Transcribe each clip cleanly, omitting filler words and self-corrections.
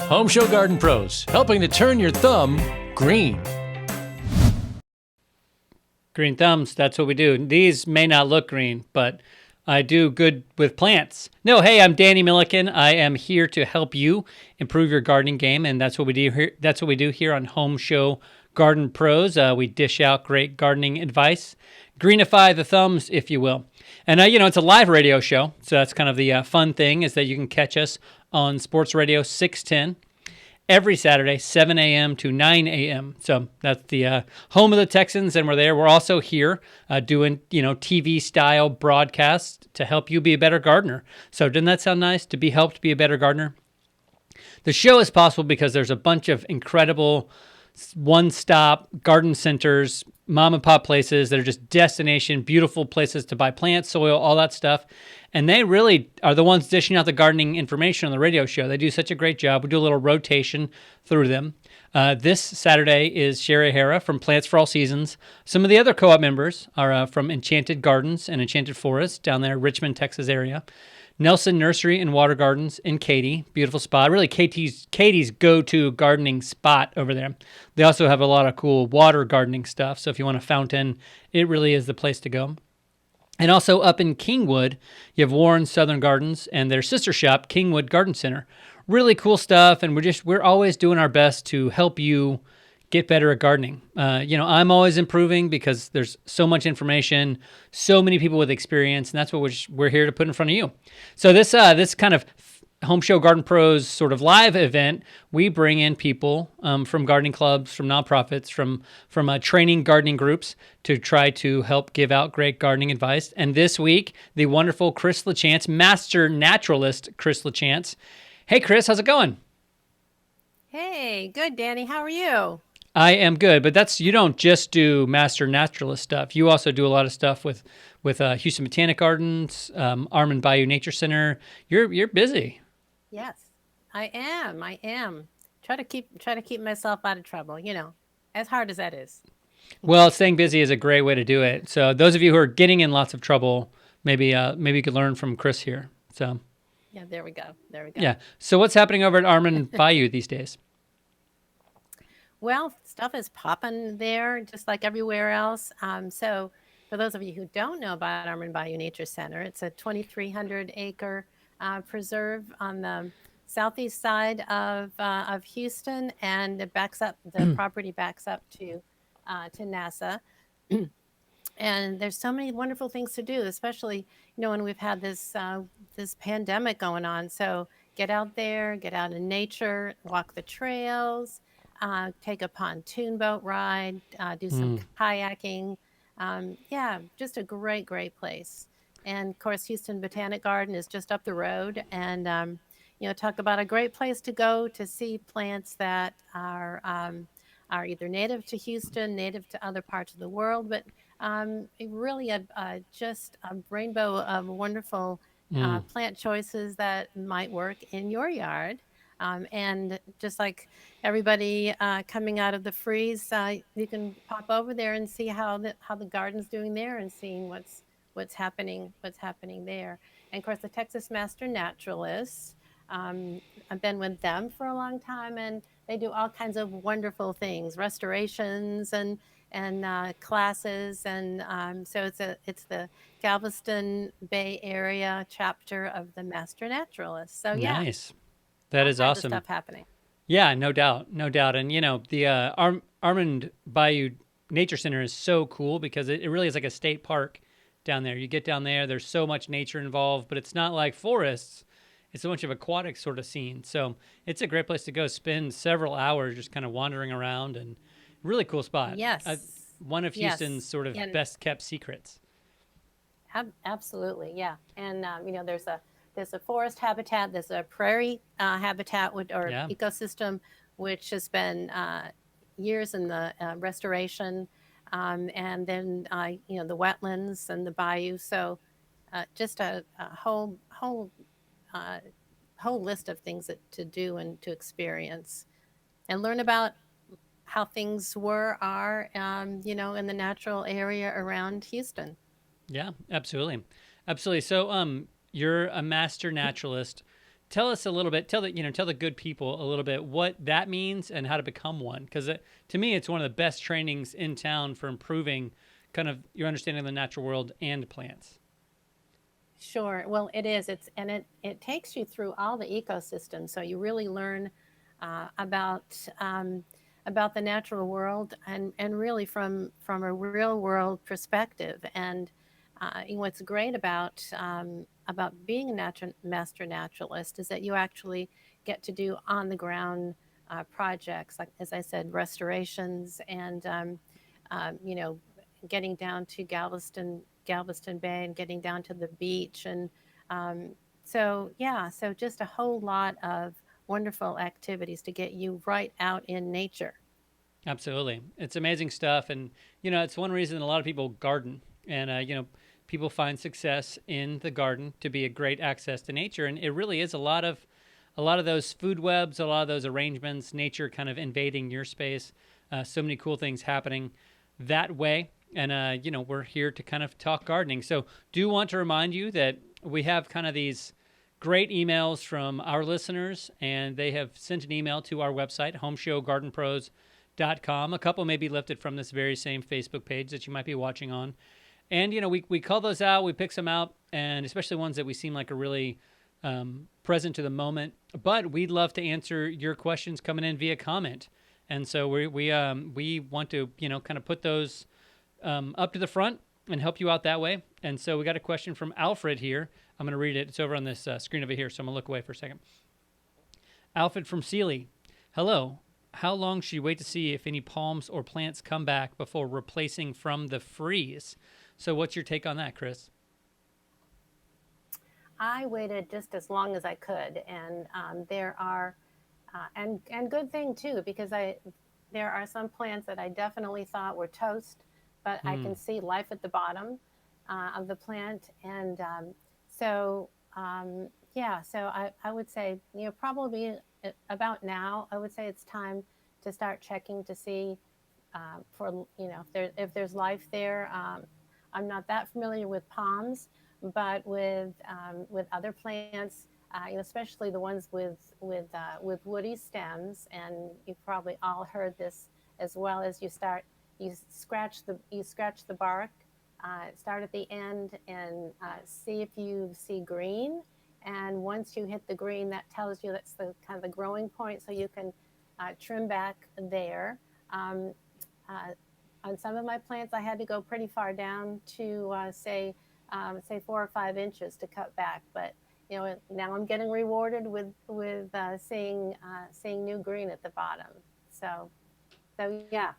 HomeShow Garden Pros, helping to turn your thumb green. Green thumbs, that's what we do. These may not look green, but I do good with plants. No, hey, I'm Danny Milliken. I am here to help you improve your gardening game, and that's what we do here. That's what we do here on Home Show Garden Pros. We dish out great gardening advice, greenify the thumbs, if you will. And it's a live radio show, so that's kind of the fun thing is that you can catch us on Sports Radio 610. Every Saturday, 7 a.m. to 9 a.m. So that's the home of the Texans, and we're there. We're also here doing, TV-style broadcasts to help you be a better gardener. So doesn't that sound nice, to be helped be a better gardener? The show is possible because there's a bunch of incredible one-stop garden centers, mom and pop places that are just destination, beautiful places to buy plants, soil, all that stuff. And they really are the ones dishing out the gardening information on the radio show. They do such a great job. We do a little rotation through them. This Saturday is Sherry Hara from Plants for All Seasons. Some of the other co-op members are from Enchanted Gardens and Enchanted Forest down there, Richmond, Texas area. Nelson Nursery and Water Gardens in Katy, beautiful spot. Really Katie's go-to gardening spot over there. They also have a lot of cool water gardening stuff. So if you want a fountain, it really is the place to go. And also up in Kingwood, you have Warren Southern Gardens and their sister shop, Kingwood Garden Center. Really cool stuff, and we're always doing our best to help you get better at gardening. I'm always improving because there's so much information, so many people with experience, and that's what we're here to put in front of you. So this kind of Home Show Garden Pros sort of live event, we bring in people from gardening clubs, from nonprofits, from training gardening groups to try to help give out great gardening advice. And this week, the wonderful Chris LaChance, master naturalist Chris LaChance. Hey, Chris, how's it going? Hey, good, Danny. How are you? I am good, but you don't just do master naturalist stuff. You also do a lot of stuff with Houston Botanic Gardens, Armand Bayou Nature Center. You're busy. Yes, I am. Try to keep myself out of trouble, as hard as that is. Well, staying busy is a great way to do it. So those of you who are getting in lots of trouble, maybe you could learn from Chris here. So yeah, there we go. Yeah. So what's happening over at Armand Bayou these days? Well, stuff is popping there, just like everywhere else. So for those of you who don't know about Armand Bayou Nature Center, it's a 2,300-acre preserve on the southeast side of Houston, and it backs up. The property backs up to NASA. And there's so many wonderful things to do, especially when we've had this pandemic going on. So get out there, get out in nature, walk the trails, take a pontoon boat ride, do some kayaking. Just a great place. And of course, Houston Botanic Garden is just up the road. And talk about a great place to go to see plants that are either native to Houston, native to other parts of the world, but really just a rainbow of wonderful plant choices that might work in your yard. And just like everybody coming out of the freeze, you can pop over there and see how the garden's doing there, and seeing what's happening there. And of course, the Texas Master Naturalists. I've been with them for a long time, and they do all kinds of wonderful things, restorations and classes, and so it's the Galveston Bay Area chapter of the Master Naturalists. So yeah, nice. That is awesome. Stuff happening. Yeah, no doubt. And the Armand Bayou Nature Center is so cool because it really is like a state park down there. You get down there, there's so much nature involved, but it's not like forests. It's a bunch of aquatic sort of scene. So it's a great place to go spend several hours just kind of wandering around, and really cool spot. Yes. One of Houston's sort of best kept secrets. Absolutely, yeah. And there's a forest habitat, there's a prairie habitat ecosystem, which has been years in the restoration, and then the wetlands and the bayou. So just a whole list of things to do and to experience, and learn about how things are, in the natural area around Houston. Yeah, absolutely. So, you're a master naturalist. tell us a little bit. Tell the good people a little bit what that means and how to become one. Because to me, it's one of the best trainings in town for improving kind of your understanding of the natural world and plants. Sure. Well, it is. It takes you through all the ecosystems, so you really learn uh, about um, about the natural world and really from a real world perspective. And what's great about being a master naturalist is that you actually get to do on the ground projects, like as I said, restorations and you know, getting down to Galveston Bay and getting down to the beach. And so, yeah, so just a whole lot of wonderful activities to get you right out in nature. Absolutely. It's amazing stuff. And, it's one reason a lot of people garden. And, people find success in the garden to be a great access to nature. And it really is a lot of those food webs, a lot of those arrangements, nature kind of invading your space. So many cool things happening that way. And, we're here to kind of talk gardening. So do want to remind you that we have kind of these great emails from our listeners, and they have sent an email to our website, homeshowgardenpros.com. A couple may be lifted from this very same Facebook page that you might be watching on. And, we call those out, we pick some out, and especially ones that we seem like are really present to the moment. But we'd love to answer your questions coming in via comment. And so we want to, kind of put those up to the front and help you out that way. And so we got a question from Alfred here. I'm going to read it. It's over on this screen over here, so I'm going to look away for a second. Alfred from Sealy. Hello. How long should you wait to see if any palms or plants come back before replacing from the freeze? So what's your take on that, Chris? I waited just as long as I could, and there are and good thing too, because there are some plants that I definitely thought were toast, but I can see life at the bottom of the plant. And so yeah, so I would say, probably about now, I would say it's time to start checking to see for, if there's life there. I'm not that familiar with palms, but with other plants, especially the ones with woody stems, and you've probably all heard this as well. As you scratch the bark, start at the end, and see if you see green. And once you hit the green, that tells you that's the kind of the growing point, so you can trim back there. On some of my plants, I had to go pretty far down to say 4 or 5 inches to cut back. But now I'm getting rewarded with seeing new green at the bottom. So yeah.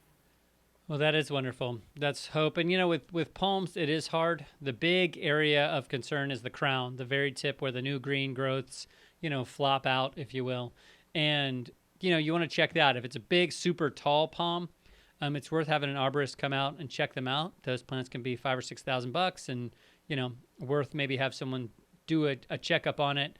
Well, that is wonderful. That's hope. And, with palms, it is hard. The big area of concern is the crown, the very tip where the new green growths, flop out, if you will. And, you want to check that. If it's a big, super tall palm, it's worth having an arborist come out and check them out. Those plants can be $5,000 or $6,000, and worth maybe have someone do a checkup on it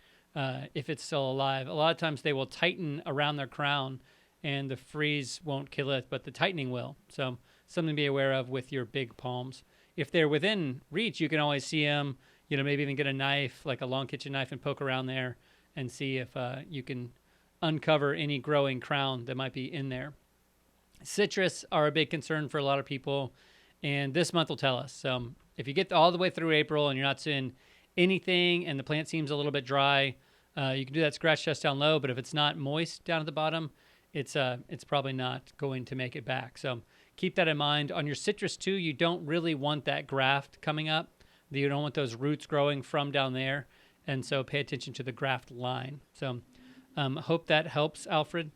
if it's still alive. A lot of times they will tighten around their crown, and the freeze won't kill it, but the tightening will. So something to be aware of with your big palms. If they're within reach, you can always see them. Maybe even get a knife, like a long kitchen knife, and poke around there and see if you can uncover any growing crown that might be in there. Citrus are a big concern for a lot of people, and this month will tell us. If you get all the way through April and you're not seeing anything and the plant seems a little bit dry, you can do that scratch test down low. But if it's not moist down at the bottom, it's probably not going to make it back. So keep that in mind. On your citrus too, you don't really want that graft coming up. You don't want those roots growing from down there, and so pay attention to the graft line. So hope that helps, Alfred.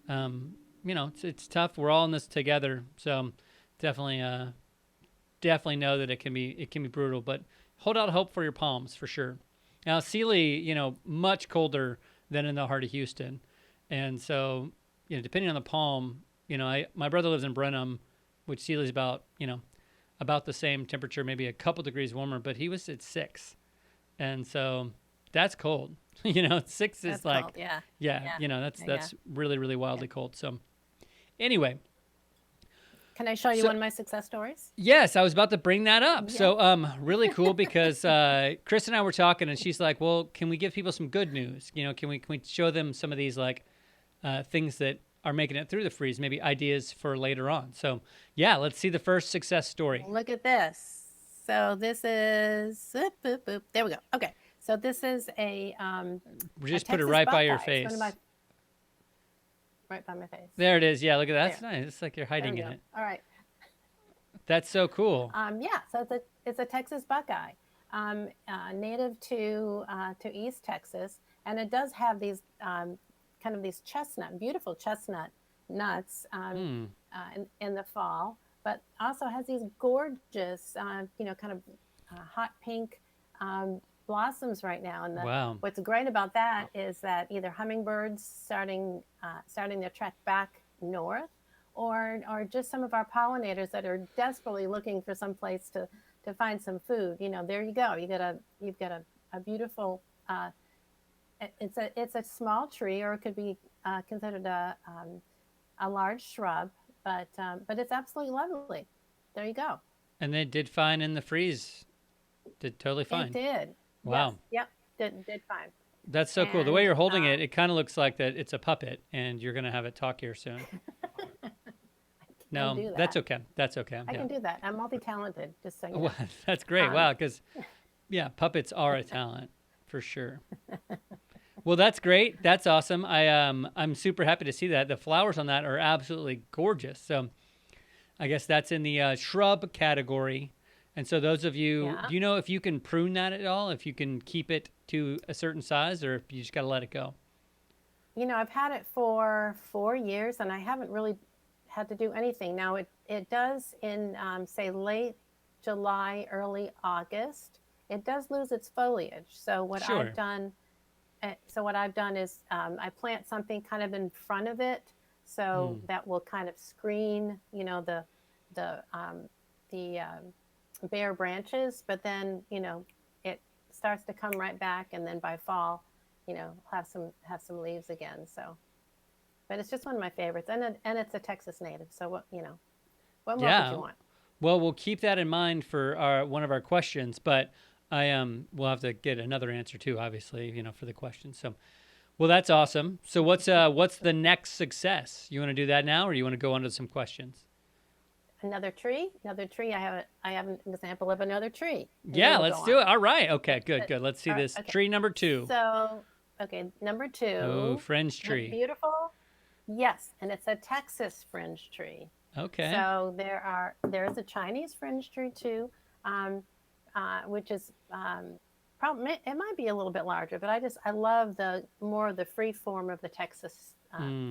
It's tough. We're all in this together, so definitely know that it can be brutal. But hold out hope for your palms for sure. Now, Sealy, much colder than in the heart of Houston, and so depending on the palm, my brother lives in Brenham, which Sealy's about the same temperature, maybe a couple degrees warmer, but he was at 6, and so that's cold. 6 is That's like cold, yeah. yeah. That's really really wildly cold. So anyway, Can I show you So- one of my success stories? Yes, I was about to bring that up. So, really cool because Chris and I were talking, and she's like, "Well, can we give people some good news? You know, can we show them some of these like things that are making it through the freeze? Maybe ideas for later on." So, yeah, let's see the first success story. Look at this. So this is, boop, boop, boop. There we go. Okay. So this is We a just put it Texas right by your buckeye. It's one face. of my, right by my face. There it is. Yeah, look at that. That's There. nice. It's like you're There we hiding in go. it. All right. That's so cool. Yeah. So it's a Texas buckeye, native to East Texas, and it does have these kind of these beautiful chestnut nuts in the fall, but also has these gorgeous, kind of hot pink blossoms right now. And Wow. what's great about that is that either hummingbirds starting their trek back north, or just some of our pollinators that are desperately looking for some place to find some food. There you go. You've got a beautiful. It's a small tree, or it could be considered a large shrub, but it's absolutely lovely. There you go. And they did fine in the freeze. Did totally fine. It did. Wow. Yes. Yep. Did fine. That's so cool. The way And, you're holding it, it kind of looks like that it's a puppet, and you're gonna have it talk here soon. No, do that's that. okay. That's okay. I Yeah. can do that. I'm multi-talented. Just so you know. Well, that's great. Um, Wow, because yeah, puppets are a talent for sure. Well, that's great. That's awesome. I'm super happy to see that. The flowers on that are absolutely gorgeous. So, I guess that's in the shrub category. And so, those of you, Yeah. do you know if you can prune that at all? If you can keep it to a certain size, or if you just got to let it go? I've had it for 4 years, and I haven't really had to do anything. Now it does in say late July, early August. It does lose its foliage. So what Sure. I've done is I plant something kind of in front of it, so that will kind of screen, the bare branches. But then it starts to come right back, and then by fall, have some leaves again. So, but it's just one of my favorites, and it's a Texas native. So what more Yeah. could you want? Well, we'll keep that in mind for one of our questions, but we'll have to get another answer too, obviously, for the question. So, well, that's awesome. So what's the next success? You want to do that now, or you want to go on to some questions? Another tree. I have an example of another tree. And then Yeah, we'll let's go do on. it. All right. Okay, good. Let's see All right, this. okay. Tree number 2. So, okay, number 2. Oh, fringe Isn't it tree. beautiful. Yes, and it's a Texas fringe tree. Okay. So there is a Chinese fringe tree too, which is probably it might be a little bit larger, but I love the more of the free form of the Texas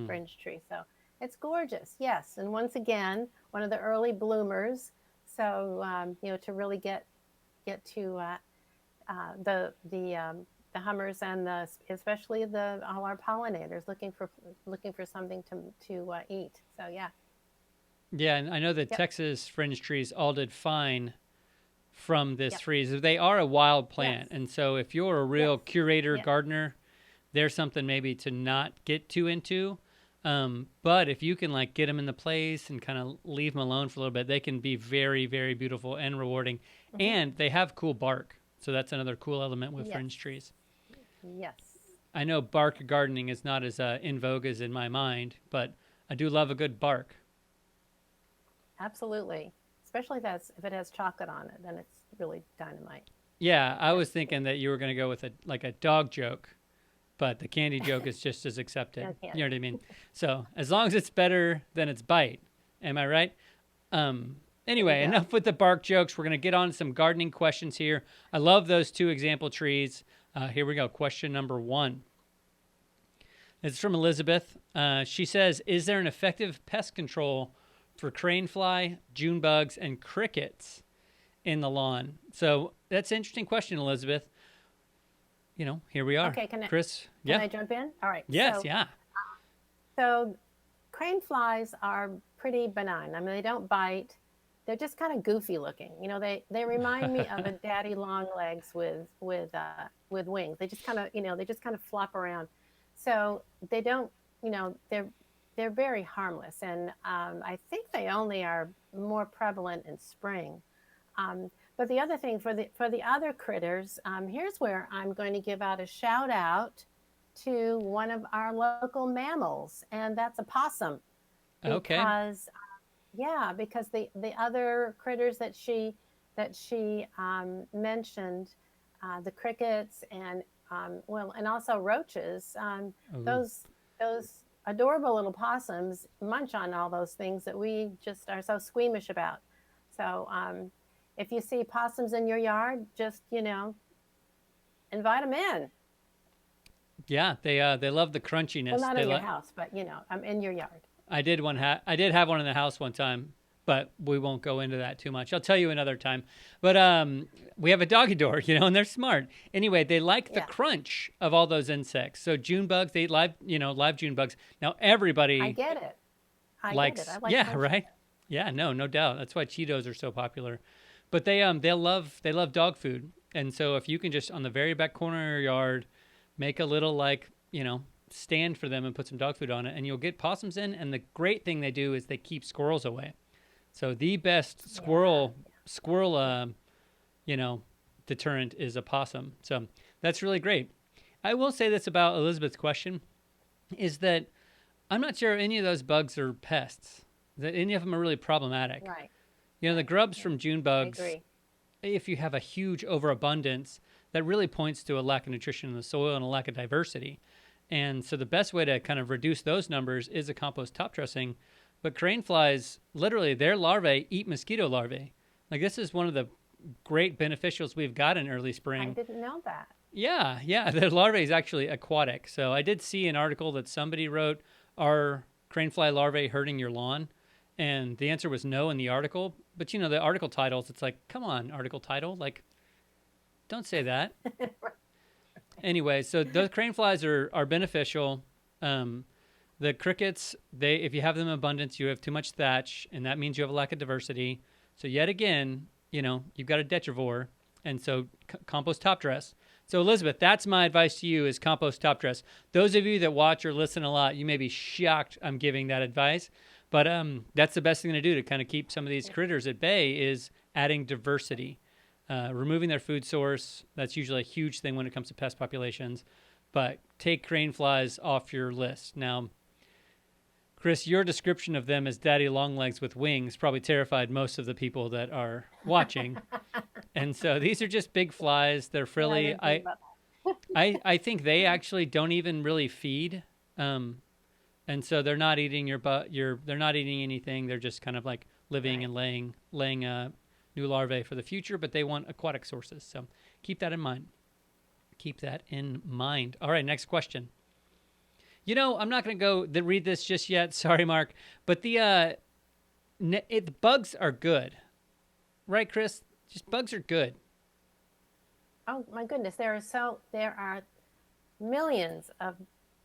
fringe tree. So it's gorgeous, yes. And once again, one of the early bloomers. So to really get to the hummers and especially all our pollinators looking for something to eat. So yeah. Yeah, and I know that Yep. Texas fringe trees all did fine from this Yep. freeze. They are a wild plant, Yes. and so if you're a real Yes. curator Yep. gardener, there's something maybe to not get too into. But if you can like get them in the place and kind of leave them alone for a little bit, they can be very, very beautiful and rewarding. And they have cool bark, so that's another cool element with Yes. fringe trees. Yes. I know bark gardening is not as in vogue as in my mind, but I do love a good bark. Absolutely. Especially if it has chocolate on it, then it's really dynamite. Yeah, I was thinking that you were going to go with a dog joke, but the candy joke is just as accepted. No You candy. know what I mean? So as long as it's better than its bite, am I right? Anyway, go. enough with the bark jokes. We're going to get on to some gardening questions here. I love those 2 example trees. Here we go. Question number 1. It's from Elizabeth. She says, is there an effective pest control for crane fly, June bugs, and crickets in the lawn? So that's an interesting question, Elizabeth. Here we are. Okay, Chris? Can I jump in? All right. Yes, So, yeah. So crane flies are pretty benign. I mean, they don't bite. They're just kind of goofy looking. They remind me of a daddy long legs with wings. They just kind of flop around. So they don't, they're very harmless, and I think they only are more prevalent in spring. But the other thing for the other critters, here's where I'm going to give out a shout out to one of our local mammals, and that's a possum, Okay. because because the other critters that she mentioned, the crickets and and also roaches, Ooh. those adorable little possums munch on all those things that we just are so squeamish about. So if you see possums in your yard, just invite them in. Yeah, they love the Well, crunchiness. not They in your like. house, but I'm in your yard. I did have one in the house one time, but we won't go into that too much. I'll tell you another time. But we have a doggy door, and they're smart. Anyway, they like the Yeah, crunch of all those insects. So June bugs, they eat live June bugs. Now I everybody get it. I get it. I likes, like yeah, crunchy. right, yeah, no doubt. That's why Cheetos are so popular. But they love dog food, and so if you can just on the very back corner of your yard make a little stand for them and put some dog food on it, and you'll get possums in. And the great thing they do is they keep squirrels away. So the best Yeah, squirrel you know deterrent is a possum. So that's really great. I will say this about Elizabeth's question is that I'm not sure any of those bugs are pests. That any of them are really problematic. right, The right. grubs Yeah, from June I bugs, agree. if you have a huge overabundance, that really points to a lack of nutrition in the soil and a lack of diversity. And so the best way to kind of reduce those numbers is a compost top dressing. But crane flies, literally, their larvae eat mosquito larvae. Like this is one of the great beneficials we've got in early I spring. didn't know that. Yeah, the larvae is actually aquatic. So I did see an article that somebody wrote, "Are crane fly larvae hurting your lawn?" And the answer was no in the article. But the article titles, it's like, come on, article title, like, don't say that. Anyway, so those crane flies are beneficial. Um, the crickets, they if you have them in abundance, you have too much thatch, and that means you have a lack of diversity. So yet again, you've got a detrivore, and so compost top dress. So Elizabeth, that's my advice to you: is compost top dress. Those of you that watch or listen a lot, you may be shocked I'm giving that advice, but that's the best thing to do to kind of keep some of these critters at bay is adding diversity. Removing their food source, that's usually a huge thing when it comes to pest populations. But take crane flies off your list. Now, Chris, your description of them as daddy longlegs with wings probably terrified most of the people that are watching. And so these are just big flies. They're Yeah, I frilly. didn't think about I think they actually don't even really feed. And so they're not eating they're not eating anything. They're just kind of like that. living Right. and laying new larvae for the future, but they want aquatic sources. So keep that in mind. Keep that in mind. All right, next question. I'm not going to read this just yet. Sorry, Mark. But the bugs are good, right, Chris? Just bugs are good. Oh my goodness, there are millions of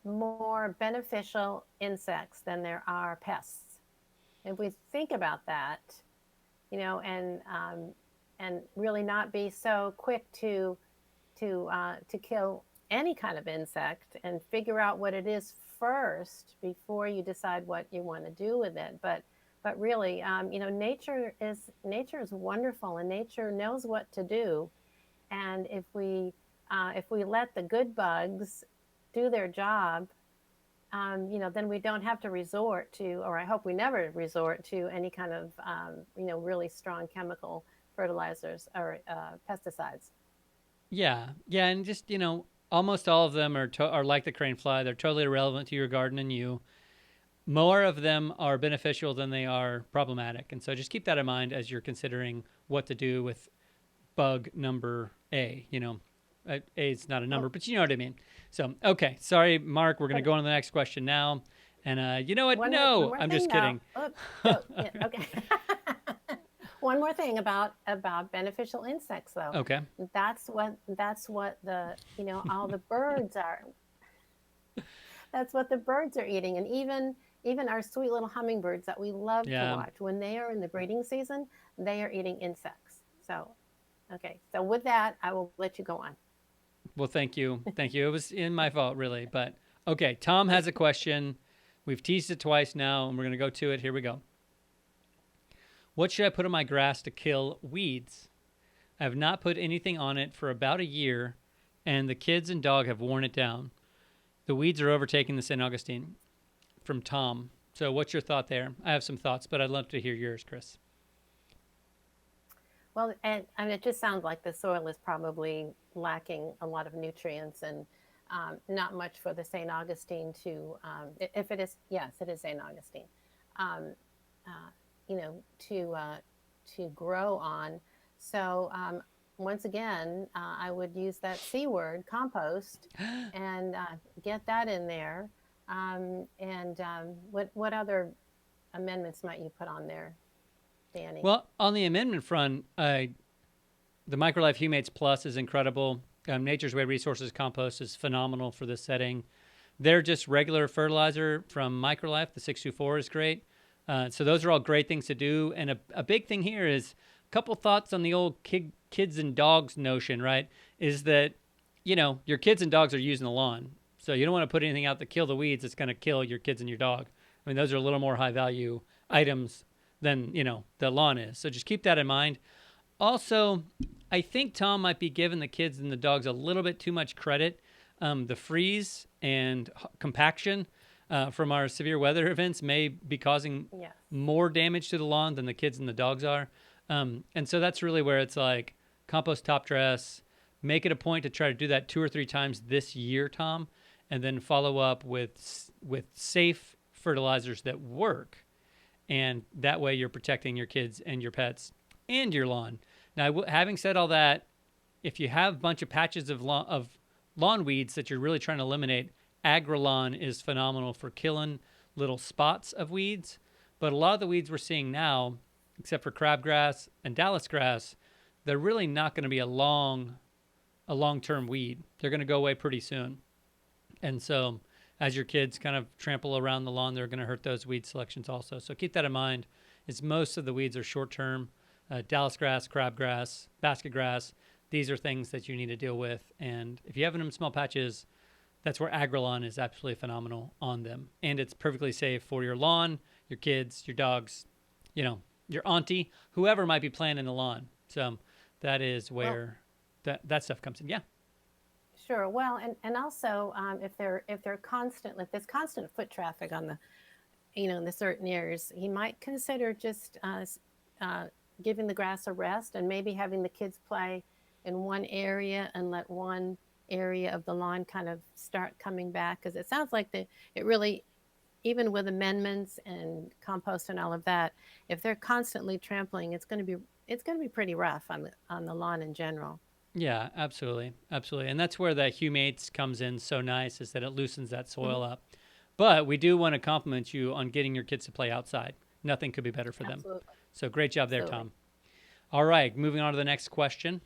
more beneficial insects than there are pests. If we think about that, and really not be so quick to kill any kind of insect and figure out what it is first before you decide what you want to do with it. But really, nature is wonderful, and nature knows what to do. And if we let the good bugs do their job, then we don't have to resort to, or I hope we never resort to any kind of, really strong chemical fertilizers or pesticides. Yeah, and just almost all of them are like the crane fly. They're totally irrelevant to your garden and you. More of them are beneficial than they are problematic, and so just keep that in mind as you're considering what to do with bug number A. A is not a number, Well, but you know what I mean. So, okay, sorry, Mark. We're going to but go on to the next question now. And you know what? one No, more I'm thing just though. kidding. Yeah, okay. One more thing about beneficial insects though. Okay. That's what the all the birds are. That's what the birds are eating, and even our sweet little hummingbirds that we love to Yeah. watch when they are in the breeding season, they are eating insects. So, okay. So with that, I will let you go on. Well, thank you. Thank you. It was in my fault, really. But okay, Tom has a question. We've teased it twice now, and we're going to go to it. Here we go. What should I put on my grass to kill weeds? I have not put anything on it for about a year, and the kids and dog have worn it down. The weeds are overtaking the St. Augustine. From Tom. So what's your thought there? I have some thoughts, but I'd love to hear yours, Chris. Well, and I mean, it just sounds like the soil is probably lacking a lot of nutrients and not much for the St. Augustine to, if it is, yes, it is St. Augustine, um, uh, you know, to grow on. So once again, I would use that C word, compost, and get that in there. And what other amendments might you put on there, Danny? Well, on the amendment front, the Microlife Humates Plus is incredible. Nature's Way Resources Compost is phenomenal for this setting. They're just regular fertilizer from Microlife. The 624 is great. So those are all great things to do. And a big thing here is a couple thoughts on the old kids and dogs notion, right? Is that, your kids and dogs are using the lawn. So you don't want to put anything out to kill the weeds that's going to kill your kids and your dog. I mean, those are a little more high value items than, the lawn is. So just keep that in mind. Also, I think Tom might be giving the kids and the dogs a little bit too much credit. The freeze and compaction from our severe weather events may be causing more damage to the lawn than the kids and the dogs are. And so that's really where it's like compost top dress, make it a point to try to do that 2 or 3 times this year, Tom, and then follow up with safe fertilizers that work. And that way you're protecting your kids and your pets and your lawn. Now, having said all that, if you have a bunch of patches of lawn weeds that you're really trying to eliminate, Agrolon is phenomenal for killing little spots of weeds. But a lot of the weeds we're seeing now, except for crabgrass and Dallas grass, they're really not going to be a long-term weed. They're going to go away pretty soon. And so as your kids kind of trample around the lawn, they're going to hurt those weed selections also. So keep that in mind. Is most of the weeds are short-term. Dallas grass, crabgrass, basket grass. These are things that you need to deal with. And if you have them in small patches, that's where Agrolon is absolutely phenomenal on them. And it's perfectly safe for your lawn, your kids, your dogs, your auntie, whoever might be planting the lawn. So that is where that stuff comes in. Yeah. Sure. Well, and also if there's constant foot traffic on the, in the certain areas, he might consider just giving the grass a rest and maybe having the kids play in one area and let one area of the lawn kind of start coming back, because it sounds like it really, even with amendments and compost and all of that, if they're constantly trampling, it's going to be pretty rough on the lawn in general. Yeah, absolutely. Absolutely. And that's where the Humates comes in so nice, is that it loosens that soil up. But we do want to compliment you on getting your kids to play outside. Nothing could be better for them. So great job there, Tom. All right, moving on to the next question.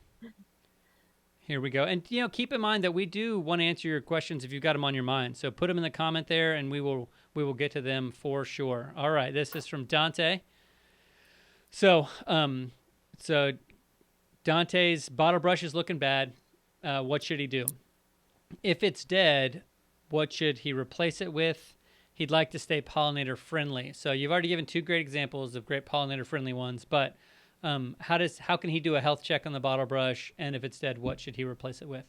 Here we go. And, keep in mind that we do want to answer your questions if you've got them on your mind. So put them in the comment there, and we will get to them for sure. All right, this is from Dante. So Dante's bottle brush is looking bad. What should he do? If it's dead, what should he replace it with? He'd like to stay pollinator friendly. So you've already given 2 great examples of great pollinator friendly ones, but how can he do a health check on the bottle brush? And if it's dead, what should he replace it with?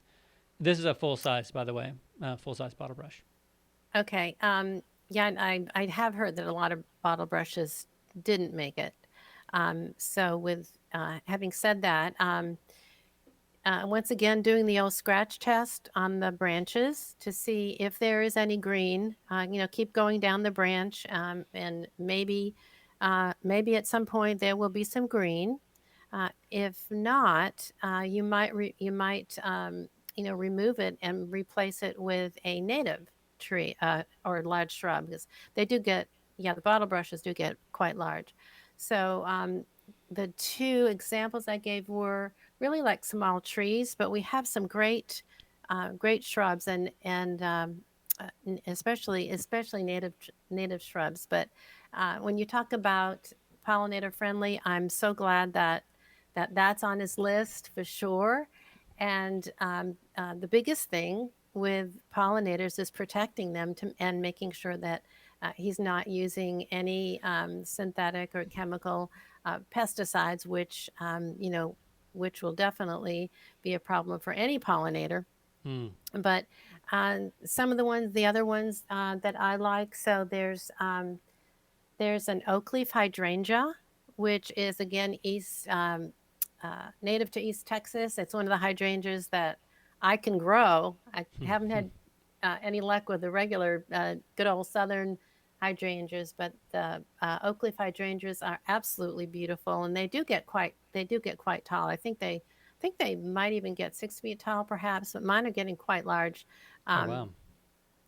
This is a full size, by the way, full size bottle brush. Okay. Yeah, and I have heard that a lot of bottle brushes didn't make it. So with having said that, once again, doing the old scratch test on the branches to see if there is any green. Keep going down the branch, and maybe at some point there will be some green. If not, you might remove it and replace it with a native tree or large shrub, because they do get, the bottle brushes do get quite large. So the 2 examples I gave were really like small trees, but we have some great shrubs and especially native shrubs. But when you talk about pollinator friendly, I'm so glad that's on his list for sure. And the biggest thing with pollinators is protecting them and making sure that he's not using any synthetic or chemical pesticides, which which will definitely be a problem for any pollinator. Hmm. But some of the other ones that I like, so there's an oak leaf hydrangea, which is again native to East Texas. It's one of the hydrangeas that I can grow. I haven't had any luck with the regular good old southern hydrangeas, but the oak leaf hydrangeas are absolutely beautiful, and they do get quite tall. I think they might even get 6 feet tall, perhaps, but mine are getting quite large. Oh, Um, wow.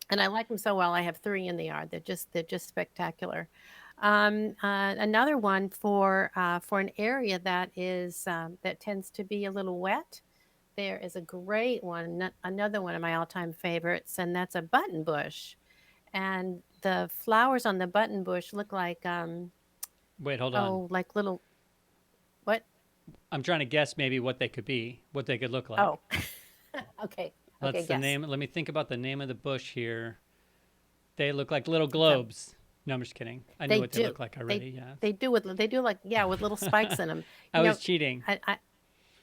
and I like them so well. I have three in the yard. They're just spectacular. Another one for an area that tends to be a little wet. There is a great one, another one of my all-time favorites, and that's a button bush. And the flowers on the button bush look like Wait, hold on. oh, like little what? I'm trying to guess maybe what they could be, what they could look like. Oh, okay, okay, That's the guess. name. Let me think about the name of the bush here. They look like little It's a globes. No, I'm just kidding. I knew They what they do. look like They already. Yeah. they do like yeah with little spikes in them. I You know, was cheating. I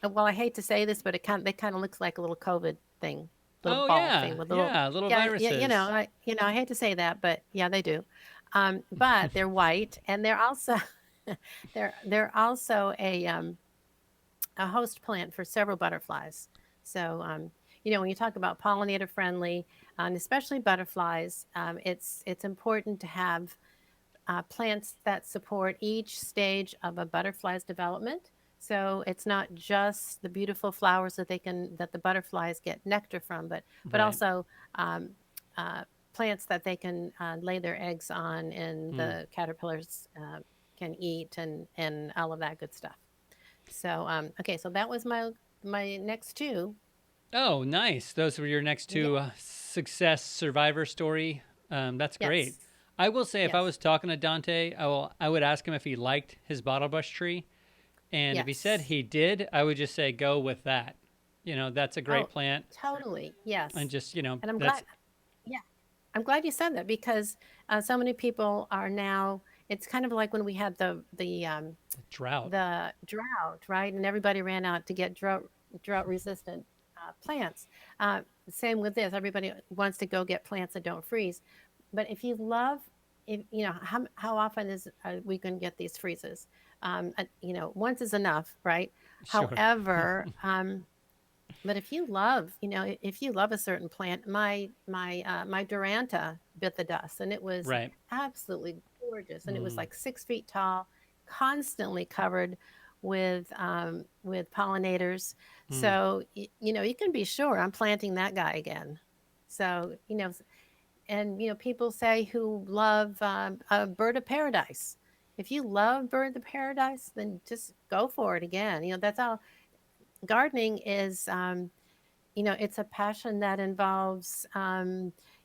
well I hate to say this, but they kind of looks like a little COVID thing, little Oh, ball thing yeah. with little Yeah. Little yeah yeah viruses. I hate to say that, but yeah they do. But they're white and they're also they're also a host plant for several butterflies. So, when you talk about pollinator friendly, and especially butterflies, it's important to have plants that support each stage of a butterfly's development. So it's not just the beautiful flowers that the butterflies get nectar from, but Right. also um, plants that they can lay their eggs on, and Hmm. the caterpillars can eat, and all of that good stuff. So okay, so that was my next two. Oh, nice. Those were your next Yeah. two success survivor story. That's great. Yes. I will say, if I Yes. was talking to Dante, I would ask him if he liked his bottle brush tree, and if he said Yes. he did, I would just say go with that. That's a great Oh, plant, totally. and Yes. just And I'm that's glad. Yeah. I'm glad you said that because so many people are now. It's kind of like when we had drought. the drought, right? And everybody ran out to get drought resistant plants. Same with this. Everybody wants to go get plants that don't freeze. But if you love, if how often is we going to get these freezes? Once is enough, right? Sure. However, but if you love a certain plant, my Duranta bit the dust, and it was Right. absolutely gorgeous, and it was Mm. like 6 feet tall, constantly covered with pollinators. Mm. So you can be sure I'm planting that guy again. So and people say who love a bird of paradise. If you love bird of paradise, then just go for it again. That's all gardening is. It's a passion that involves,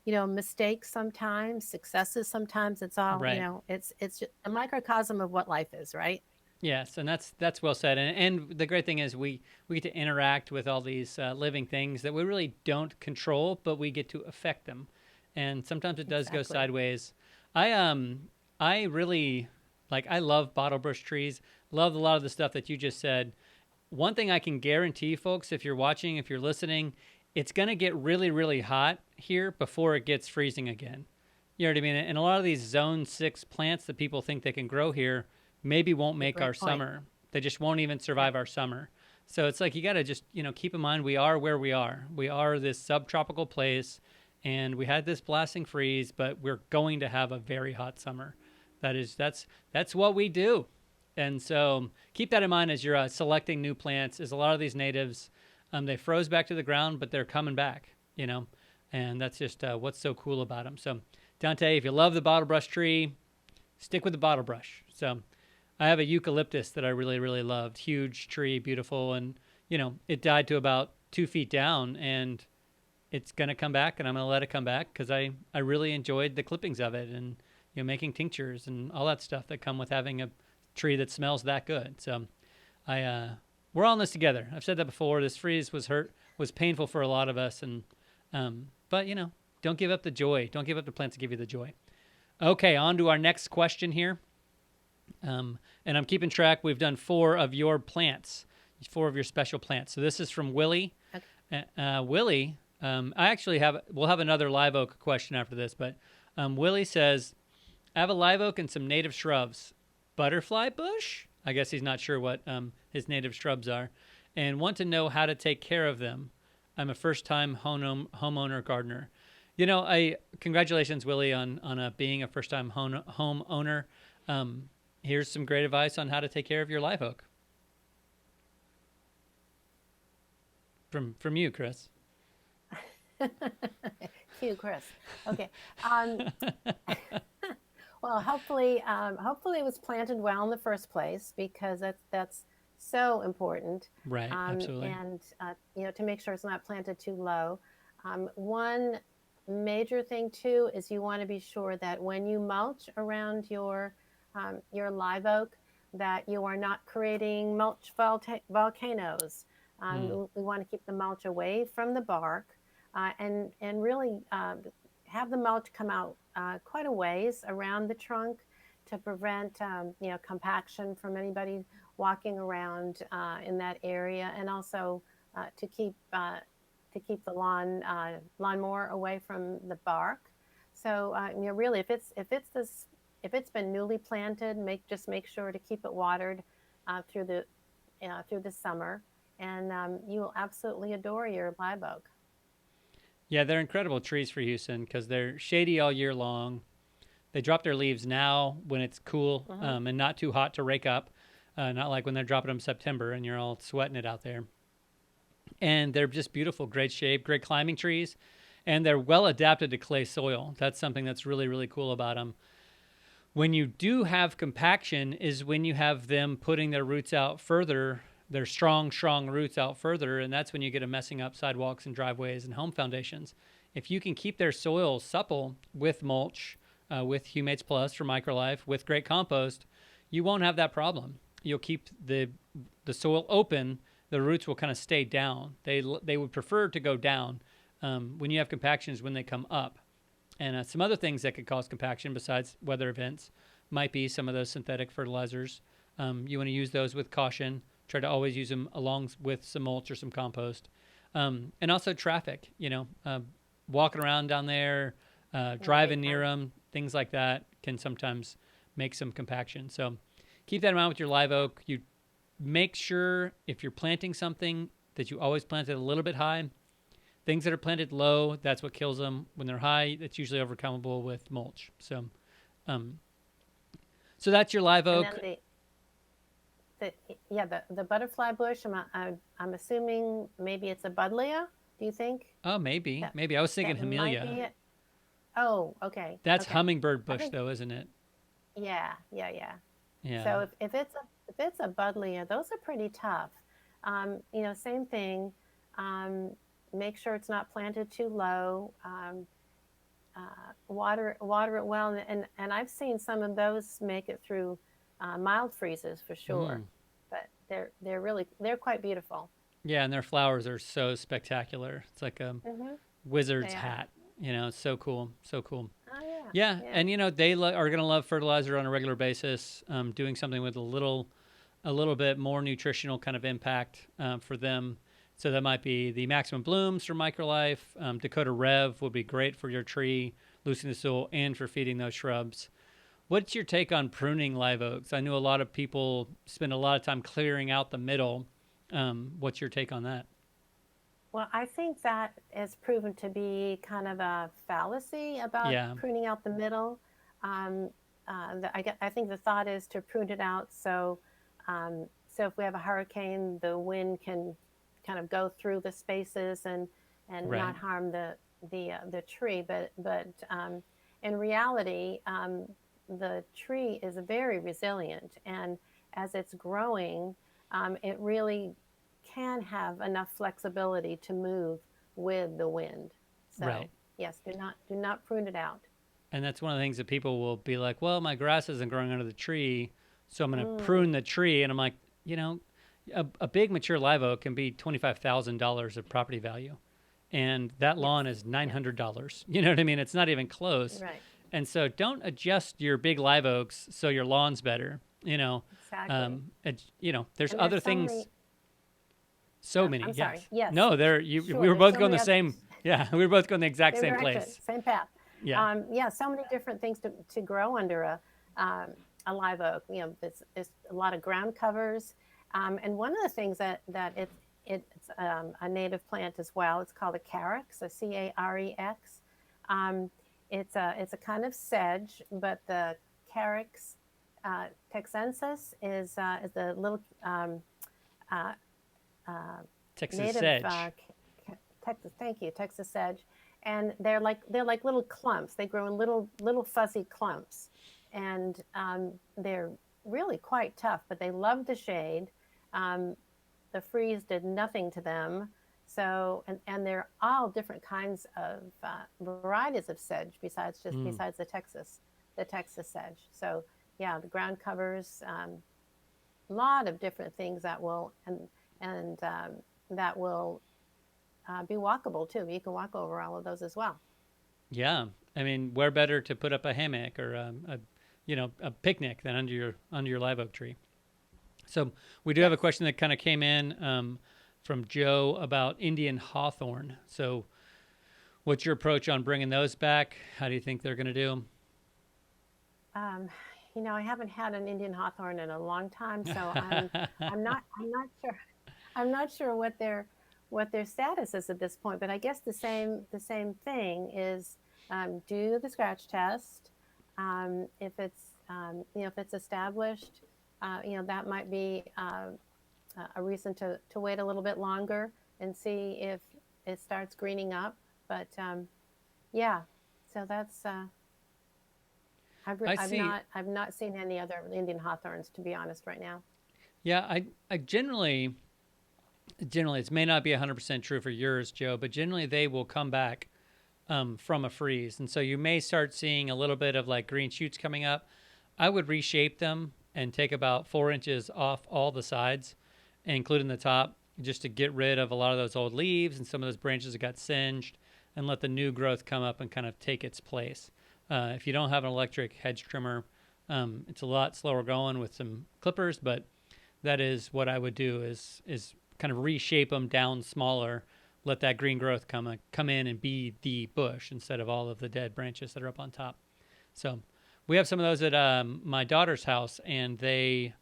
mistakes sometimes, successes sometimes. It's all, Right. it's just a microcosm of what life is, right? Yes, and that's well said. And the great thing is we get to interact with all these living things that we really don't control, but we get to affect them. And sometimes it does go Exactly. sideways. I really I love bottle brush trees. Love a lot of the stuff that you just said. One thing I can guarantee, folks, if you're watching, if you're listening, it's going to get really, really hot here before it gets freezing again. You know what I mean? And a lot of these zone 6 plants that people think they can grow here maybe won't A make our great point. summer. They just won't even Yeah, survive our summer. So it's like you got to just, keep in mind we are where we are. We are this subtropical place, and we had this blasting freeze, but we're going to have a very hot summer. That's what we do. And so keep that in mind as you're selecting new plants. Is a lot of these natives, they froze back to the ground, but they're coming back, and that's just what's so cool about them. So Dante, if you love the bottle brush tree, stick with the bottle brush. So I have a eucalyptus that I really, really loved. Huge tree, beautiful, and it died to about 2 feet down, and it's gonna come back, and I'm gonna let it come back because I really enjoyed the clippings of it, and making tinctures and all that stuff that come with having a tree that smells that good. So we're all in this together. I've said that before. This freeze was painful for a lot of us, and but don't give up the joy. Don't give up the plants that give you the joy. Okay, on to our next question here. And I'm keeping track. We've done 4 of your plants, 4 of your special plants. So this is from Willie. Okay. Willie, we'll have another live oak question after this, but Willie says, I have a live oak and some native shrubs. Butterfly bush? I guess he's not sure what his native shrubs are, and want to know how to take care of them. I'm a first-time homeowner gardener. You know, congratulations, Willie, on being a first-time homeowner. Here's some great advice on how to take care of your live oak. From you, Chris. Cue Chris. Okay. Well, hopefully it was planted well in the first place, because that's so important. Right. Absolutely. And to make sure it's not planted too low. One major thing too is you want to be sure that when you mulch around your live oak, that you are not creating mulch volcanoes. We want to keep the mulch away from the bark, and really have the mulch come out quite a ways around the trunk to prevent compaction from anybody walking around in that area, and also to keep the lawnmower away from the bark. So really, if it's been newly planted, make sure to keep it watered through the summer, and you will absolutely adore your live oak. Yeah, they're incredible trees for Houston because they're shady all year long. They drop their leaves now when it's cool and not too hot to rake up, not like when they're dropping them in September and you're all sweating it out there. And they're just beautiful, great shape, great climbing trees, and they're well adapted to clay soil. That's something that's really, really cool about them. When you do have compaction is when you have them putting their roots out further, their strong roots out further, and that's when you get them messing up sidewalks and driveways and home foundations. If you can keep their soil supple with mulch, with Humates Plus for Microlife, with great compost, you won't have that problem. You'll keep the soil open. The roots will kind of stay down. They would prefer to go down. When you have compaction is when they come up. And some other things that could cause compaction besides weather events might be some of those synthetic fertilizers. You want to use those with caution. Try to always use them along with some mulch or some compost. And also traffic, walking around down there, driving near them, things like that can sometimes make some compaction. So keep that in mind with your live oak. You make sure if you're planting something that you always plant it a little bit high. Things that are planted low, that's what kills them. When they're high, that's usually overcomable with mulch. So that's your live oak. The butterfly bush, I'm assuming maybe it's a buddleia, do you think? Oh, maybe. Maybe. I was thinking Hamelia. Oh, okay. That's hummingbird bush, though, isn't it? Yeah. Yeah. So if it's a buddleia, those are pretty tough. Same thing. Make sure it's not planted too low. Water it well, and I've seen some of those make it through mild freezes for sure. But they're quite beautiful. Yeah, and their flowers are so spectacular. It's like a wizard's hat. It's so cool. So cool. Oh, yeah. Yeah. And they are going to love fertilizer on a regular basis. Doing something with a little bit more nutritional kind of impact for them. So that might be the Maximum Blooms for Microlife. Dakota Rev would be great for your tree, loosening the soil, and for feeding those shrubs. What's your take on pruning live oaks? I know a lot of people spend a lot of time clearing out the middle. What's your take on that? Well, I think that has proven to be kind of a fallacy about pruning out the middle. I think the thought is to prune it out so if we have a hurricane, the wind can kind of go through the spaces and not harm the tree. But in reality, the tree is very resilient, and as it's growing, it really can have enough flexibility to move with the wind. So yes, do not prune it out. And that's one of the things that people will be like, well, my grass isn't growing under the tree, so I'm going to prune the tree. And I'm like, a big mature live oak can be $25,000 of property value, and that lawn is $900. You know what I mean? It's not even close. Right. And so don't adjust your big live oaks so your lawn's better. Exactly. There's And other there's things. Many. I'm Yes. sorry. Yes. No, Sure, we were there's both so going the many other- same. Yeah, we were both going the exact same direction, place. same path. Yeah. So many different things to grow under a live oak. It's a lot of ground covers, and one of the things that it's a native plant as well. It's called a carex, a carex. It's a kind of sedge, but the carex texensis is the little Texas native sedge. Texas. Thank you, Texas sedge, and they're like little clumps. They grow in little fuzzy clumps, and they're really quite tough. But they love the shade. The freeze did nothing to them. So and they're all different kinds of varieties of sedge besides the Texas sedge. So yeah, the ground covers, a lot of different things that will that will be walkable too. You can walk over all of those as well. Yeah, I mean, where better to put up a hammock or a picnic than under your live oak tree. So we do have a question that kind of came in from Joe about Indian hawthorn. So what's your approach on bringing those back? How do you think they're going to do? I haven't had an Indian hawthorn in a long time, so I'm not sure what their status is at this point. But I guess the same thing is do the scratch test. If it's established, that might be a reason to wait a little bit longer and see if it starts greening up. But so that's I've not seen any other Indian hawthorns, to be honest, right now. Yeah, I generally it may not be 100% true for yours, Joe, but generally they will come back from a freeze, and so you may start seeing a little bit of like green shoots coming up. I would reshape them and take about 4 inches off all the sides, including the top, just to get rid of a lot of those old leaves and some of those branches that got singed, and let the new growth come up and kind of take its place. If you don't have an electric hedge trimmer, it's a lot slower going with some clippers, but that is what I would do is kind of reshape them down smaller, let that green growth come in and be the bush instead of all of the dead branches that are up on top. So we have some of those at my daughter's house, and they're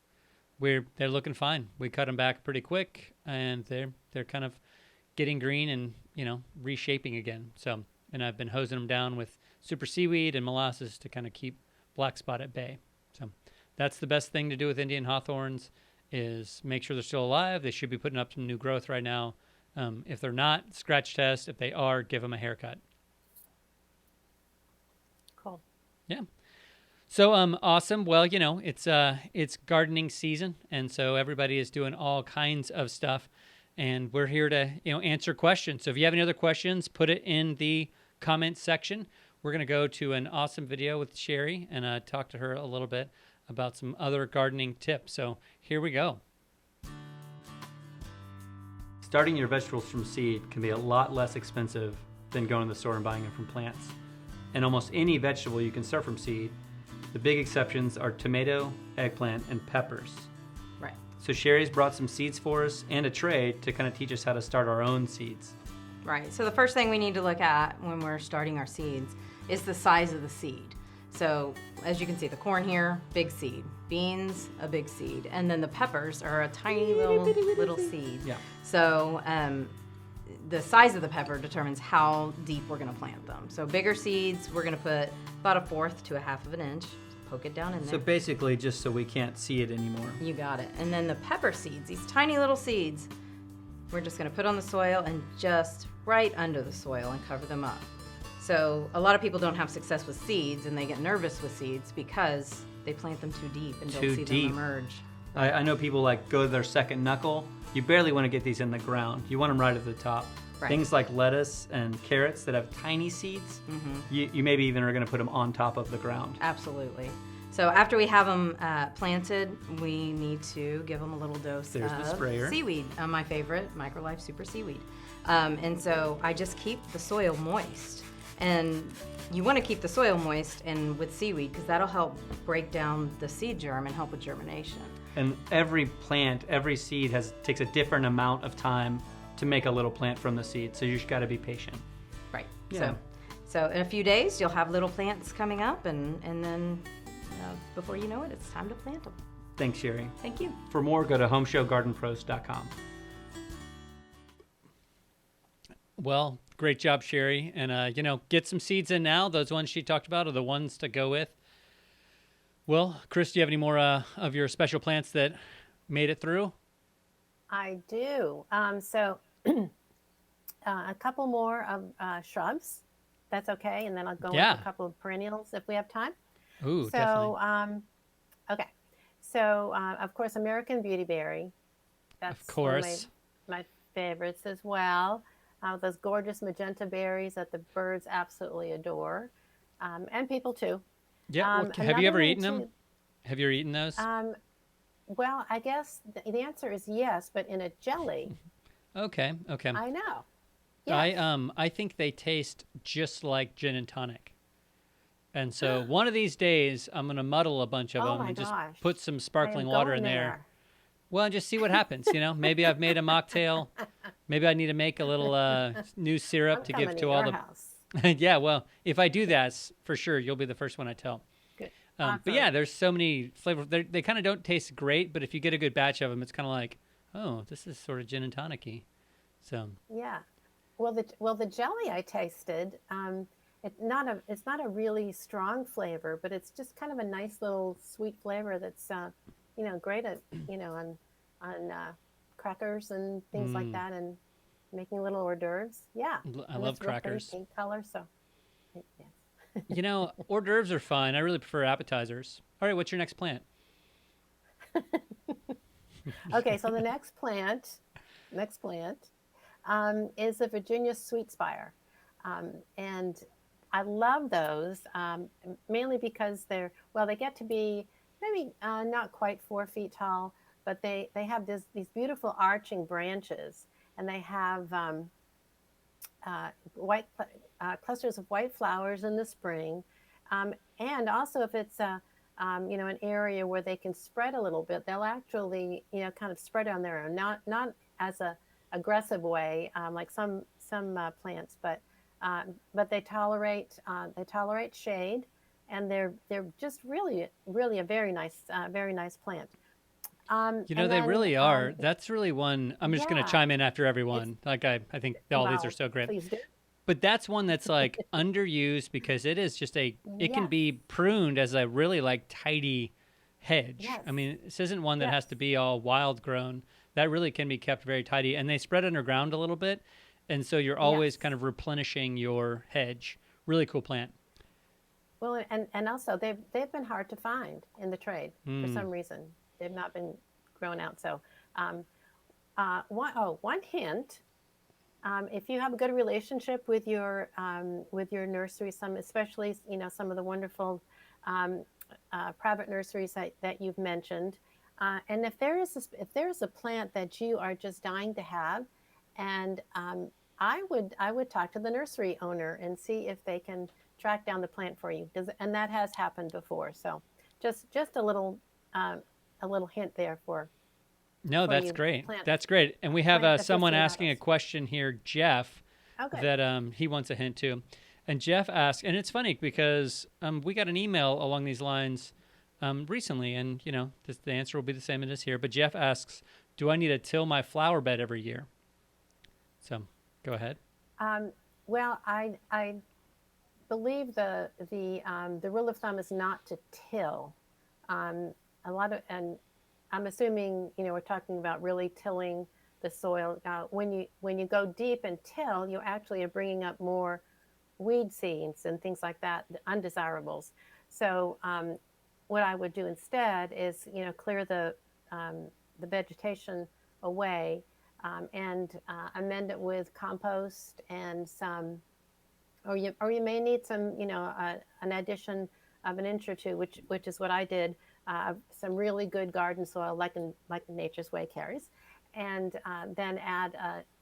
looking fine. We cut them back pretty quick, and they're kind of getting green and reshaping again. So, and I've been hosing them down with super seaweed and molasses to kind of keep black spot at bay. So that's the best thing to do with Indian hawthorns is make sure they're still alive. They should be putting up some new growth right now. If they're not, scratch test. If they are, give them a haircut. Cool. Yeah. So awesome. Well, it's gardening season, and so everybody is doing all kinds of stuff, and we're here to answer questions. So if you have any other questions, put it in the comments section. We're going to go to an awesome video with Sherry and talk to her a little bit about some other gardening tips. So here we go. Starting your vegetables from seed can be a lot less expensive than going to the store and buying them from plants. And almost any vegetable you can start from seed. The big exceptions are tomato, eggplant, and peppers. Right. So Sherry's brought some seeds for us and a tray to kind of teach us how to start our own seeds. Right. So the first thing we need to look at when we're starting our seeds is the size of the seed. So as you can see, the corn here, big seed. Beans, a big seed. And then the peppers are a tiny little seed. Yeah. So the size of the pepper determines how deep we're going to plant them. So bigger seeds, we're going to put about 1/4 to 1/2 of an inch. Poke it down in there. So basically just so we can't see it anymore. You got it. And then the pepper seeds, these tiny little seeds, we're just going to put on the soil and just right under the soil and cover them up. So a lot of people don't have success with seeds, and they get nervous with seeds because they plant them too deep and don't see them emerge. I know people go to their second knuckle. You barely want to get these in the ground. You want them right at the top. Right. Things like lettuce and carrots that have tiny seeds, you maybe even are going to put them on top of the ground. Absolutely. So after we have them planted, we need to give them a little dose of the sprayer. Seaweed, my favorite, MicroLife Super Seaweed. And so I just keep the soil moist. And you want to keep the soil moist and with seaweed because that'll help break down the seed germ and help with germination. And every plant, every seed takes a different amount of time to make a little plant from the seed. So you just got to be patient. Right. Yeah. So in a few days, you'll have little plants coming up, and then before you know it, it's time to plant them. Thanks, Sherry. Thank you. For more, go to HomeShowGardenPros.com. Well, great job, Sherry. And, get some seeds in now. Those ones she talked about are the ones to go with. Well, Chris, do you have any more of your special plants that made it through? I do. So a couple more of shrubs. That's okay. And then I'll go into a couple of perennials if we have time. Ooh, definitely. Okay. So, of course, American Beautyberry. That's of course. One of my favorites as well. Those gorgeous magenta berries that the birds absolutely adore. And people too. Yeah. Have you ever eaten them? Have you ever eaten those? Well, I guess the answer is yes, but in a jelly. Okay. I know. Yes. I think they taste just like gin and tonic. And so one of these days, I'm going to muddle a bunch of them and just put some sparkling water in there. Well, and just see what happens. Maybe I've made a mocktail. Maybe I need to make a little new syrup to give to all the house. Yeah, well, if I do that, for sure, you'll be the first one I tell. Good. But yeah, there's so many flavors. They kind of don't taste great, but if you get a good batch of them, it's kind of like, oh, this is sort of gin and tonic-y. So yeah. Well, the jelly I tasted, it's not a really strong flavor, but it's just kind of a nice little sweet flavor that's great at on crackers and things like that, and making little hors d'oeuvres. Yeah, I love crackers. Pink color, so yes. Hors d'oeuvres are fine. I really prefer appetizers. All right, what's your next plant? Okay, so the next plant is the Virginia sweet spire, and I love those mainly because they get to be maybe not quite 4 feet tall, but they have these beautiful arching branches, and they have white clusters of white flowers in the spring, and also if it's an area where they can spread a little bit, they'll actually kind of spread on their own, not as a aggressive way like some plants, but they tolerate shade, and they're just really a very nice plant. They really are. That's really one. I'm just going to chime in after everyone. Like I think all these are so great. Please do. But that's one that's like underused because it is just it can be pruned as a really like tidy hedge. Yes. I mean, this isn't one that has to be all wild grown. That really can be kept very tidy, and they spread underground a little bit, and so you're always kind of replenishing your hedge. Really cool plant. Well, and also they've been hard to find in the trade for some reason. They've not been grown out. So, one hint: if you have a good relationship with your nursery, especially some of the wonderful private nurseries that you've mentioned, and if there is a plant that you are just dying to have, and I would talk to the nursery owner and see if they can track down the plant for you. And that has happened before. So just a little hint there for. No, that's great. That's great. And we have someone asking a question here, Jeff, that he wants a hint to. And Jeff asked, and it's funny because we got an email along these lines recently, and the answer will be the same as here. But Jeff asks, do I need to till my flower bed every year? So go ahead. Well, I believe the rule of thumb is not to till. And I'm assuming we're talking about really tilling the soil. When you go deep and till, you actually are bringing up more weed seeds and things like that, the undesirables. So what I would do instead is clear the vegetation away, and amend it with compost and some, or you may need some an addition of an inch or two, which is what I did. Some really good garden soil, like Nature's Way carries, and then add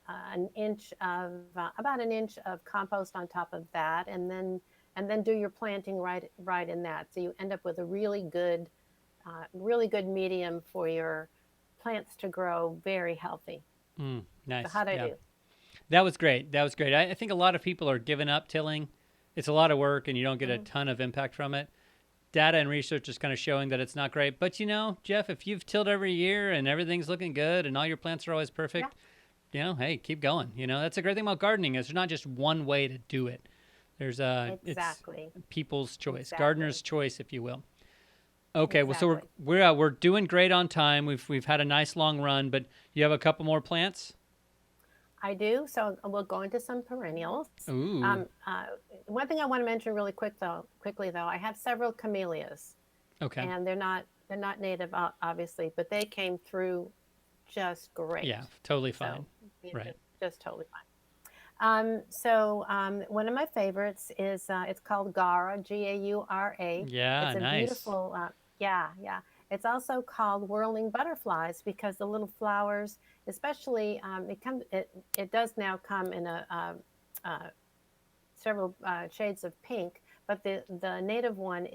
about an inch of compost on top of that, and then and then do your planting right in that. So you end up with a really good medium for your plants to grow very healthy. Nice. So how'd I do? That was great. That was great. I think a lot of people are giving up tilling. It's a lot of work and you don't get a ton of impact from it. Data and research is kind of showing that it's not great. But, Jeff, if you've tilled every year and everything's looking good and all your plants are always perfect, hey, keep going. That's a great thing about gardening is there's not just one way to do it. There's Exactly. it's people's choice, Exactly. gardener's choice, if you will. Okay, Exactly. well, so we're doing great on time. We've had a nice long run, but you have a couple more plants? I do. So we'll go into some perennials. Ooh. One thing I want to mention really quickly though, I have several camellias, Okay. and they're not native, obviously, but they came through just great. Yeah, totally fine. So, Right. just totally fine. So one of my favorites is it's called Gaura, Gaura. Yeah, It's a nice. beautiful, yeah. It's also called whirling butterflies because the little flowers, especially it does now come in several shades of pink, but the native one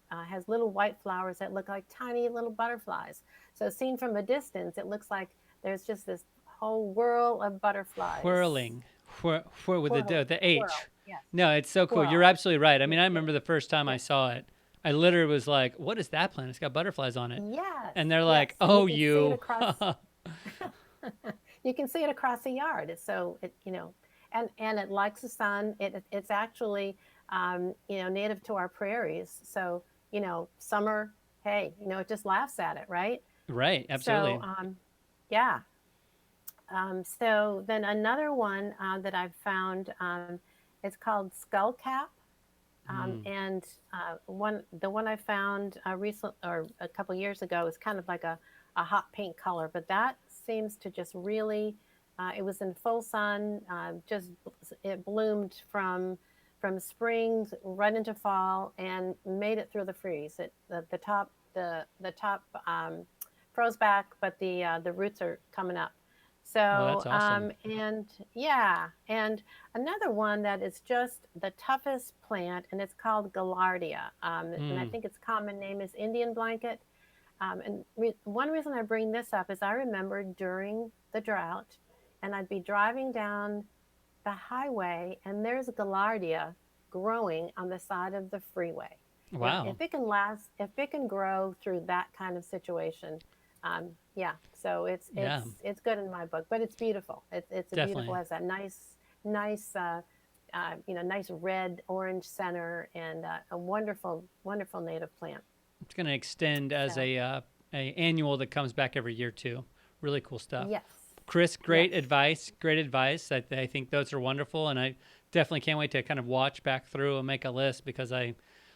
has little white flowers that look like tiny little butterflies. So seen from a distance, it looks like there's just this whole whirl of butterflies. Whirling. With the H. Whirl, yes. No, it's so cool. Whirl. You're absolutely right. I mean, I remember the first time I saw it, I literally was like, what is that plant? It's got butterflies on it. Yes. And they're like, yes. oh, you. you. You can see it across the yard. And it likes the sun. It's actually, native to our prairies. So, summer, hey, it just laughs at it, right? Right, absolutely. So, yeah. So then another one that I've found, it's called skullcap. And the one I found a couple years ago is kind of like a hot pink color, but that seems to just really, it was in full sun, it bloomed from spring right into fall and made it through the freeze. The top froze back, but the roots are coming up. So, that's awesome. And another one that is just the toughest plant, and it's called Gaillardia. And I think its common name is Indian blanket. One reason I bring this up is I remember during the drought, and I'd be driving down the highway, and there's Gaillardia growing on the side of the freeway. Wow. Now, if it can grow through that kind of situation, so it's good in my book, but it's beautiful. It's beautiful, has that nice nice red orange center and a wonderful native plant. It's going to extend as a annual that comes back every year too. Really cool stuff. Yes. Chris, great advice. Great advice. I think those are wonderful, and I definitely can't wait to kind of watch back through and make a list because I'm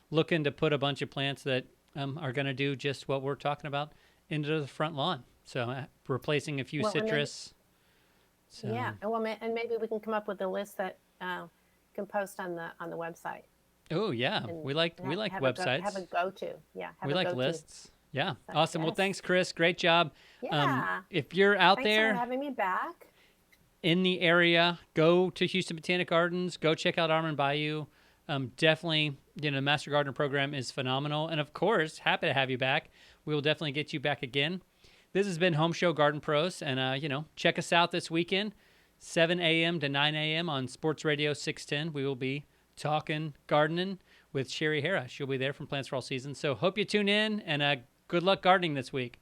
looking to put a bunch of plants that are going to do just what we're talking about into the front lawn. So replacing a few citrus. Yeah, and maybe we can come up with a list that can post on the website. Oh yeah, we like websites. Have a go-to. Yeah, we like lists. Yeah, awesome. Yes. Well, thanks, Chris. Great job. Yeah. If you're out Thanks there for having me back in the area, go to Houston Botanic Gardens. Go check out Armand Bayou. Definitely, the Master Gardener program is phenomenal, and of course, happy to have you back. We will definitely get you back again. This has been Home Show Garden Pros, and check us out this weekend, 7 a.m. to 9 a.m. on Sports Radio 610. We will be talking gardening with Sherry Harris. She'll be there from Plants for All Seasons. So hope you tune in, and good luck gardening this week.